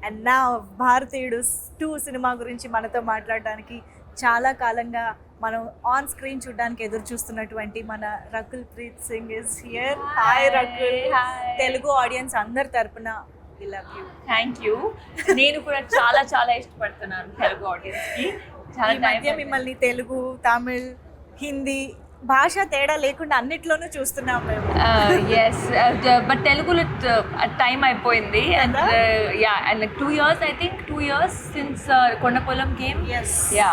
And నా భారతీయుడు 2 cinema గురించి మనతో మాట్లాడడానికి చాలా కాలంగా మనం ఆన్ స్క్రీన్ చూడడానికి ఎదురు చూస్తున్నటువంటి మన Rakul Preet Singh is here. Hi Rakul. Telugu audience అందరి తరపున we love you. Thank you. నేను కూడా చాలా చాలా ఇష్టపడుతున్నాను తెలుగు ఆడియన్స్ కి. చాలా ఈ మధ్య మిమ్మల్ని తెలుగు, తమిళ్, హిందీ భాష తేడా లేకుండా అన్నిట్లోనూ చూస్తున్నాం మేము. ఎస్ బట్ తెలుగులో టైం అయిపోయింది and yeah and like 2 years I think 2 years since Kondapolam came. Yes. Yeah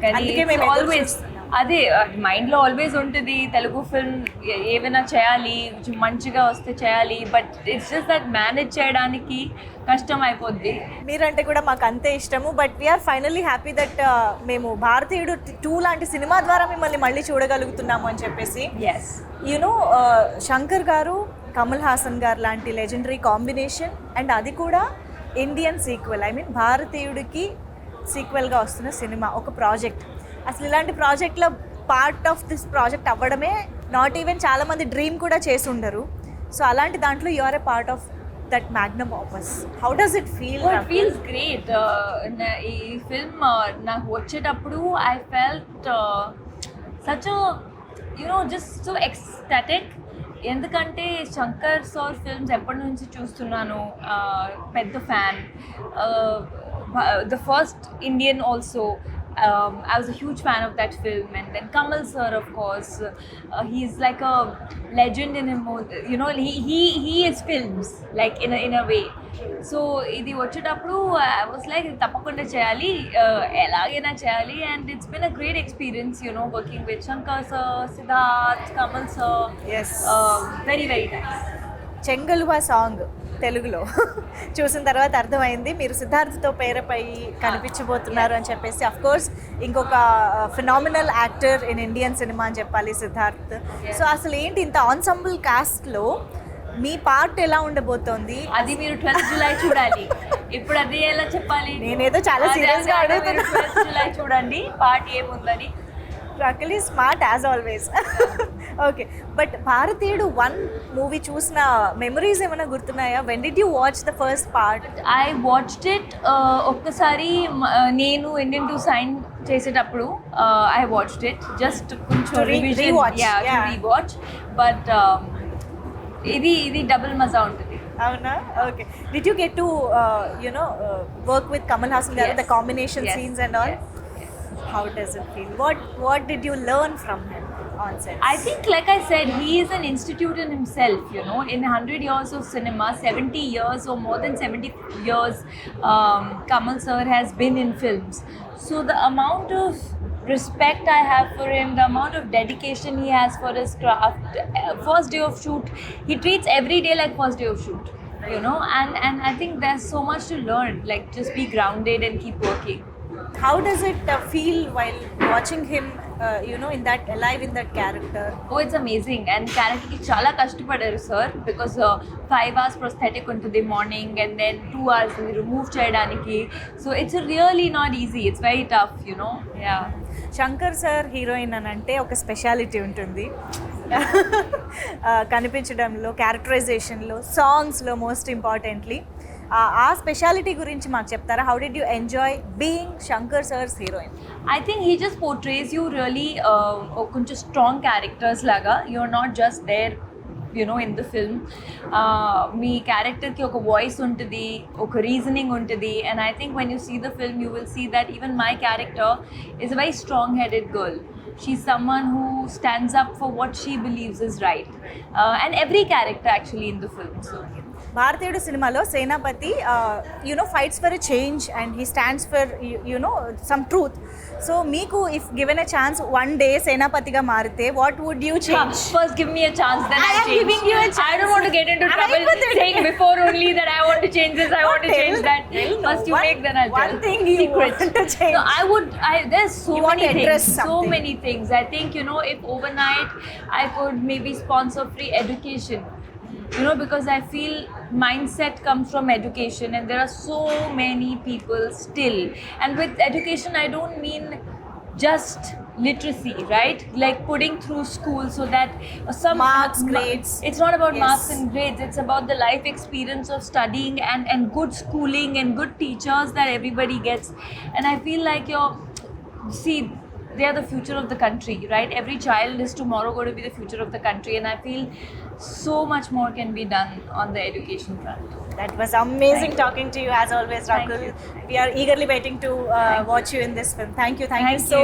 కానీ అందుకే మేము ఎదురు ఆల్వేస్ చూస్తున్నాం. అదే మైండ్లో ఆల్వేస్ ఉంటుంది తెలుగు ఫిల్మ్ ఏమైనా చేయాలి, మంచిగా వస్తే చేయాలి, but it's just that manage చేయడానికి కష్టం అయిపోద్ది. మీరంటే కూడా మాకు అంతే ఇష్టము. But we're finally happy that మేము భారతీయుడు 2 లాంటి సినిమా ద్వారా మిమ్మల్ని మళ్ళీ చూడగలుగుతున్నాము అని చెప్పేసి. ఎస్ యూనో శంకర్ గారు, కమల్ హాసన్ గారు లాంటి లెజెండరీ కాంబినేషన్ అండ్ అది కూడా ఇండియన్ సీక్వెల్. ఐ మీన్ భారతీయుడికి సీక్వెల్గా వస్తున్న సినిమా, ఒక ప్రాజెక్ట్. అసలు ఇలాంటి ప్రాజెక్ట్లో పార్ట్ ఆఫ్ దిస్ ప్రాజెక్ట్ అవ్వడమే నాట్ ఈవెన్ చాలామంది డ్రీమ్ కూడా చేసి ఉండరు. సో అలాంటి దాంట్లో you are a part of that magnum opus. How does it feel? It feels great. ఈ ఫిల్మ్ నాకు వచ్చేటప్పుడు I felt such just so ecstatic. ఎందుకంటే శంకర్ సార్ ఫిల్మ్స్ ఎప్పటి నుంచి చూస్తున్నాను, పెద్ద fan. The first Indian also. I was a huge fan of that film, and then Kamal sir, of course, he's like a legend in him. He is films like in a way. So ఇది వచ్చేటప్పుడు I was like తప్పకుండా చేయాలి, ఎలాగైనా చేయాలి, and it's been a great experience, working with Shankar sir, Siddharth, Kamal sir. Yes. Very very nice. చెంగలువా song తెలుగులో చూసిన తర్వాత అర్థమైంది మీరు సిద్ధార్థ్తో పేరపై కనిపించబోతున్నారు అని చెప్పేసి. అఫ్ కోర్స్ ఇంకొక phenomenal actor in Indian cinema అని చెప్పాలి సిద్ధార్థ్. సో అసలు ఏంటి ఇంత ఆన్సంబుల్ కాస్ట్లో మీ పార్ట్ ఎలా ఉండబోతోంది? అది మీరు 12th July చూడాలి. ఇప్పుడు అది ఎలా చెప్పాలి? నేనేదో చాలా సీరియస్గా అడుగుతున్నా. 12th July చూడండి పార్ట్ ఏముందని. Rakul is smart as always. Okay, but Bharateeyudu 1 movie చూసిన మెమరీస్ ఏమైనా గుర్తున్నాయా? When did you watch the first part? I watched it ఒక్కసారి నేను ఇండియన్ టు సైన్ చేసేటప్పుడు ఐ వాచ్డ్ ఇట్ జస్ట్ కొంచెం రీవాచ్. బట్ ఇది డబుల్ మజా ఉంటుంది. అవునా? Okay. Did you get to work with Kamal Haasan గారు, the combination scenes and all? How does it feel? What did you learn from him on set? I think, like I said, he is an institute in himself. In 100 years of cinema, 70 years or more than 70 years, Kamal sir has been in films. So the amount of respect I have for him, the amount of dedication he has for his craft. First day of shoot, he treats every day like first day of shoot. And I think there's so much to learn. Like, just be grounded and keep working. How does it feel while watching him, in that alive in that character? Oh, it's amazing. And character ki chala kashtapadaru sir, because 5 hours prosthetic untundi morning and then 2 hours remove cheyadaniki. So it's really not easy. It's very tough, Yeah. Shankar sir heroine అని అంటే ఒక speciality ఉంటుంది. కనిపించడంలో, క్యారెక్టరైజేషన్లో, సాంగ్స్లో most importantly. ఆ speciality గురించి మాకు చెప్తారా? How did you enjoy being Shankar sir's heroine? I think he just portrays you really కొంచెం స్ట్రాంగ్ క్యారెక్టర్స్ లాగా. You're not just there in the film. మీ క్యారెక్టర్కి ఒక వాయిస్ ఉంటుంది, ఒక రీజనింగ్ ఉంటుంది. And I think when you see the film, you will see that even my character is a very strong-headed girl. She's someone who stands up for what she believes is right. And every character actually in the film. So Bharateeyudu సినిమాలో Senapathi fights for a change and he stands for some truth. So మీకు if given a chance one day సేనాపతిగా మారితే what would you change? First give me a chance, then I'll change. Giving you a chance. I don't want to get into trouble saying before only that I want to change this, I want to change that. First you make, then I'll tell. One thing you want to change. No, there's so You want many to address things. So something. many things. I think, if overnight I could maybe sponsor free education. Because I feel mindset comes from education, and there are so many people still. And with education, I don't mean just literacy, right? Like putting through school so that some Marks, grades. It's not about Yes. marks and grades. It's about the life experience of studying and good schooling and good teachers that everybody gets. And I feel like see, they are the future of the country, right? Every child is tomorrow going to be the future of the country, and I feel so much more can be done on the education front. That was amazing Thank you. talking to you as always, Thank Rakul. you. We are eagerly waiting to Thank you. watch you in this film. Thank you Thank so you.